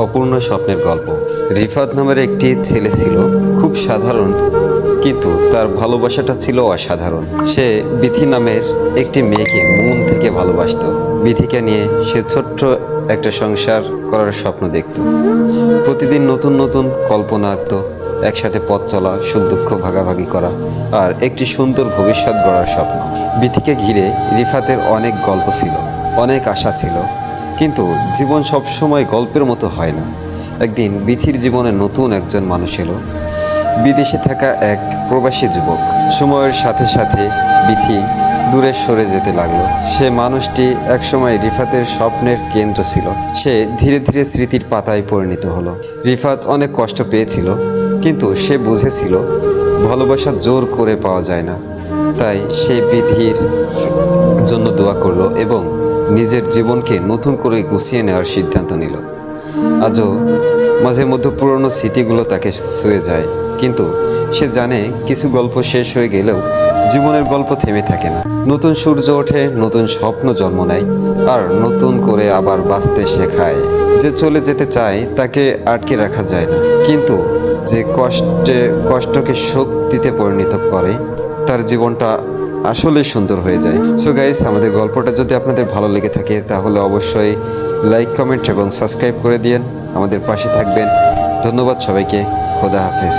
অপূর্ণ স্বপ্নের গল্প। রিফাত নামের একটি ছেলে ছিল, খুব সাধারণ, কিন্তু তার ভালোবাসাটা ছিল অসাধারণ। সে বিথি নামের একটি মেয়েকে মন থেকে ভালোবাসত। বিথিকে নিয়ে সে ছোট্ট একটা সংসার করার স্বপ্ন দেখত। প্রতিদিন নতুন নতুন কল্পনা আঁকত, একসাথে পথ চলা, সুখ দুঃখ ভাগাভাগি করা, আর একটি সুন্দর ভবিষ্যৎ গড়ার স্বপ্ন। বিথিকে ঘিরে রিফাতের অনেক গল্প ছিল, অনেক আশা ছিল, কিন্তু জীবন সবসময় গল্পের মতো হয় না। একদিন বিথির জীবনে নতুন একজন মানুষ এলো, বিদেশে থাকা এক প্রবাসী যুবক। সময়ের সাথে সাথে বিথি দূরে সরে যেতে লাগলো। সে মানুষটি একসময় রিফাতের স্বপ্নের কেন্দ্র ছিল। সে ধীরে ধীরে স্মৃতির পাতায় পরিণত হলো। রিফাত অনেক কষ্ট পেয়েছিল, কিন্তু সে বুঝেছিল ভালোবাসা জোর করে পাওয়া যায় না। তাই সে বিধির জন্য দোয়া করলো এবং নিজের জীবনকে নতুন করে গুছিয়ে নেওয়ার সিদ্ধান্ত নিল। আজও মাঝে মধ্যে পুরনো স্মৃতিগুলো তাকে ছুঁয়ে যায়, কিন্তু সে জানে কিছু গল্প শেষ হয়ে গেলেও জীবনের গল্প থেমে থাকে না। নতুন সূর্য ওঠে, নতুন স্বপ্ন জন্ম নেয়, আর নতুন করে আবার বাঁচতে শেখায়। যে চলে যেতে চায় তাকে আটকে রাখা যায় না, কিন্তু যে কষ্টকে শক্তিতে পরিণত করে তার জীবনটা আসলে সুন্দর হয়ে যায়। সো গাইস, আমাদের গল্পটা যদি আপনাদের ভালো লেগে থাকে তাহলে অবশ্যই লাইক, কমেন্ট এবং সাবস্ক্রাইব করে দিন। আমাদের পাশে থাকবেন। ধন্যবাদ সবাইকে। খোদা হাফেজ।